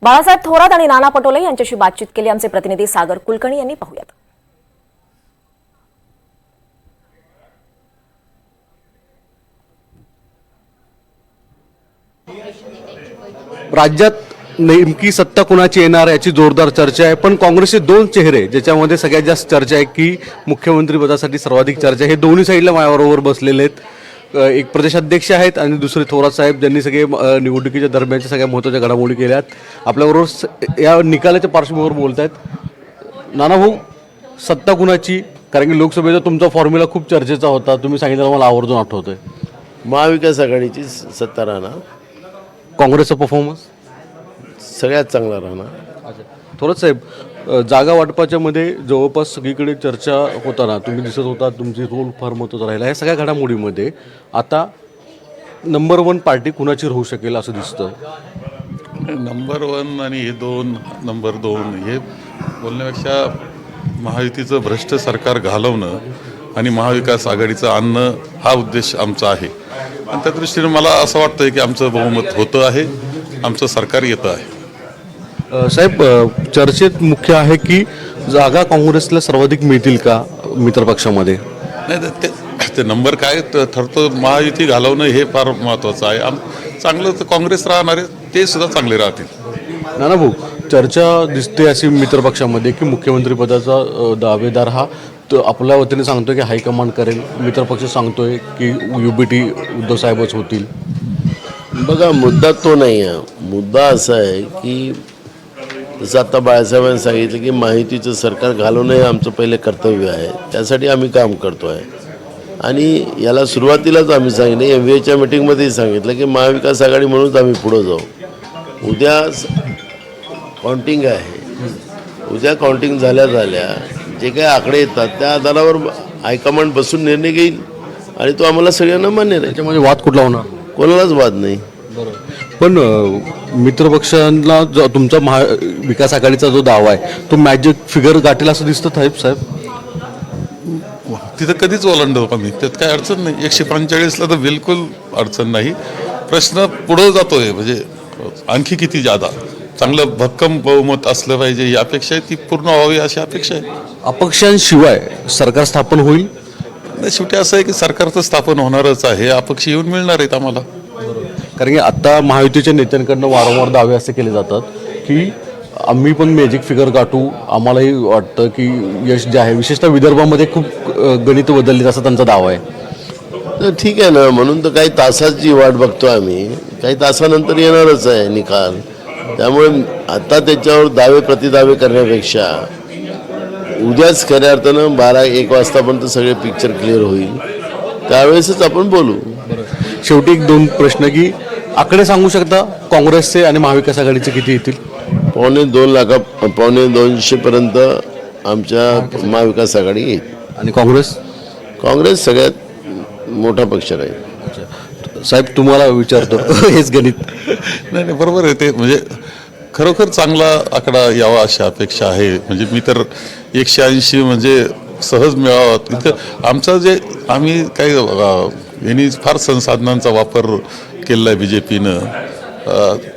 बाळासाहेब थोरात आणि नाना पटोले यांच्याशी बातचीत केली आमचे प्रतिनिधी सागर कुलकर्णी यांनी. पाहूयात. राज्यात नेमकी सत्ता कुणाची येणार याची जोरदार चर्चा आहे, पण काँग्रेसचे दोन चेहरे ज्याच्यामध्ये सगळ्यात जास्त चर्चा आहे की मुख्यमंत्री पदासाठी सर्वाधिक चर्चा, हे दोन्ही साईडला माझ्याबरोबर बसलेले आहेत. एक प्रदेशाध्यक्ष आहेत आणि दुसरे थोरात साहेब, ज्यांनी सगळे निवडणुकीच्या दरम्यानच्या सगळ्या महत्त्वाच्या घडामोडी केल्यात. आपल्याबरोबर या निकालाच्या पार्श्वभूमीवर बोलत आहेत. नाना भाऊ, सत्ता कुणाची? कारण की लोकसभेचा तुमचा फॉर्म्युला खूप चर्चेचा होता, तुम्ही सांगितलं मला आवर्जून आठवतंय. महाविकास आघाडीची सत्ता राहणार. काँग्रेसचा परफॉर्मन्स सगळ्यात चांगला राहणार. थोरात साहेब, जागा वाटपाच्या मध्ये जवळपास सगळीकडे चर्चा होताना तुम्ही दिसत होता, तुमची रोल फार महत्त्वाचा राहिला. या सगळ्या घडामोडीमध्ये आता नंबर 1 पार्टी कुणाची राहू शकेल असं दिसतं? नंबर 1 आणि हे 2 नंबर 2 हे बोलण्यापेक्षा महायुतीचं भ्रष्ट सरकार घालवणं आणि महाविकास आघाडीचं आणणं हा उद्देश आमचा आहे. आणि त्या दृष्टीने मला असं वाटतं की आमचं बहुमत होतं आहे, आमचं सरकार येतं आहे. साहेब, चर्चेत मुख्य आहे की जागा काँग्रेसला सर्वाधिक मिळतील का मित्रपक्षामध्ये? नाही, ते नंबर काय ठरतो, महायुती घालवणं हे फार महत्त्वाचं आहे. चांगलं तर काँग्रेस राहणार आहे, ते सुद्धा चांगले राहतील. नाना भाऊ, चर्चा दिसते अशी मित्रपक्षामध्ये की मुख्यमंत्री पदाचा दावेदार हा आपल्या वतीने सांगतोय की हायकमांड करेल, मित्रपक्ष सांगतोय की UBT उद्धव साहेबच होतील. बघा, मुद्दा तो नाही आहे. मुद्दा असा आहे की जसं आता बाळासाहेबांनी सांगितलं की महायुतीचं सरकार घालवणं हे आमचं पहिले कर्तव्य आहे, त्यासाठी आम्ही काम करतो आहे. आणि याला सुरुवातीलाच आम्ही सांगितलं, MVAच्या मिटिंगमध्येही सांगितलं की महाविकास आघाडी म्हणूनच आम्ही पुढं जाऊ. उद्या काउंटिंग आहे, उद्या काउंटिंग झाल्या जे काही आकडे येतात त्या आधारावर हायकमांड बसून निर्णय घेईल आणि तो आम्हाला सगळ्यांना मान्य राहील. त्याच्यामध्ये वाद कुठला होणार? कोणालाच वाद नाही. पण मित्रपक्षांना जो तुमचा महाविकास आघाडीचा जो दावा आहे तो मॅजिक फिगर गाठेल असं दिसतं साहेब? तिथं कधीच ओलांडतो आम्ही, त्यात काय अडचण नाही. 145ला तर बिलकुल अडचण नाही. प्रश्न पुढं जातोय, म्हणजे आणखी किती जादा चांगलं भक्कम बहुमत असलं पाहिजे ही अपेक्षा आहे, ती पूर्ण व्हावी अशी अपेक्षा आहे. अपक्षांशिवाय सरकार स्थापन होईल? शेवटी असं आहे की सरकार तर स्थापन होणारच आहे, अपक्ष येऊन मिळणार आहेत आम्हाला. कारण की आता महायुतीच्या नेत्यांकडनं वारंवार दावे असे केले जातात की आम्ही पण मॅजिक फिगर गाठू. आम्हालाही वाटतं की यश जे आहे, विशेषतः विदर्भामध्ये खूप गणित बदलली असा त्यांचा दावा आहे. तर ठीक आहे ना, म्हणून तर काही तासाची वाट बघतो आम्ही. काही तासानंतर येणारच आहे निकाल. त्यामुळे आता त्याच्यावर दावे प्रतिदावे करण्यापेक्षा उद्याच खऱ्या अर्थानं 12-1 वाजतापर्यंत सगळे पिक्चर क्लिअर होईल, त्यावेळेसच आपण बोलू. शेवटी 2 प्रश्न की आकडे सांगू शकता काँग्रेसचे आणि महाविकास आघाडीचे किती येतील? 2,200,000पर्यंत आमच्या महाविकास आघाडी येईल. आणि काँग्रेस सगळ्यात मोठा पक्ष राहील. साहेब, तुम्हाला विचारतो हेच गणित. नाही, बरोबर आहे ते. म्हणजे खरोखर चांगला आकडा यावा अशी अपेक्षा आहे. म्हणजे मी तर 180 म्हणजे सहज मिळावा. इतकं आमचं जे आम्ही काही यांनी फार संसाधनांचा वापर केलेला आहे BJPनं,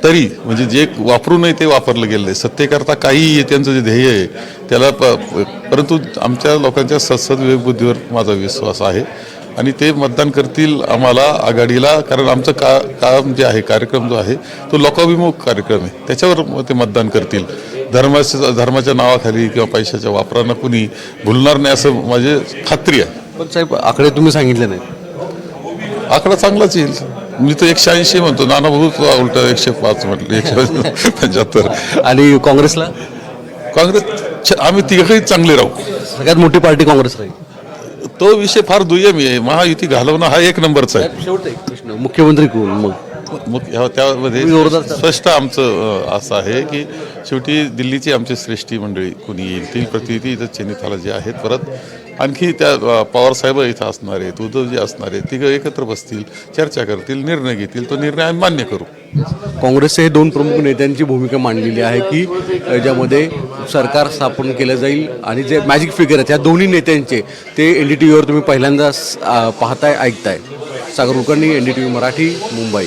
तरी म्हणजे जे वापरू नये ते वापरलं गेलं आहे. सत्तेकरता काही त्यांचं जे ध्येय आहे त्याला परंतु आमच्या लोकांच्या सद्सद विवेकबुद्धीवर माझा विश्वास आहे आणि ते मतदान करतील आम्हाला आघाडीला. कारण आमचं काम जे आहे, कार्यक्रम जो आहे तो लोकाभिमुख कार्यक्रम आहे, त्याच्यावर ते मतदान करतील. धर्माच्या नावाखाली किंवा पैशाच्या वापरानं कुणी भुलणार नाही असं माझी खात्री आहे. पण साहेब, आकडे तुम्ही सांगितले नाही. आकडा चांगलाच येईल. मी तर 180 म्हणतो, नाना बहुत उलट 105 म्हटलं, 175. आणि काँग्रेसला? काँग्रेस आम्ही तिघही चांगले राहू. सगळ्यात मोठी पार्टी काँग्रेस राहील. तो विषय फार दुय्यम आहे. महायुती घालवणं हा 1 नंबरचा आहे. शेवटी एक प्रश्न, मुख्यमंत्री कोण? मग त्यामध्ये स्पष्ट आमचं असं आहे की शेवटी दिल्लीची आमची श्रेष्ठी मंडळी कुणी येईल, 3 प्रतिनिधी इथं चेन्नईला जे आहेत, परत आणखी त्या पवारसाहेब इथं असणार आहेत, उद्धवजी असणार आहेत, तिघं एकत्र बसतील, चर्चा करतील, निर्णय घेतील. तो निर्णय आम्ही मान्य करू. काँग्रेसचे हे 2 प्रमुख नेत्यांची भूमिका मांडलेली आहे की ज्यामध्ये सरकार स्थापन केलं जाईल आणि जे मॅजिक फिगर आहेत ह्या दोन्ही नेत्यांचे ते NDTVवर तुम्ही पहिल्यांदा पाहताय, ऐकताय. सागर कुलकर्णी, NDTV मराठी, मुंबई.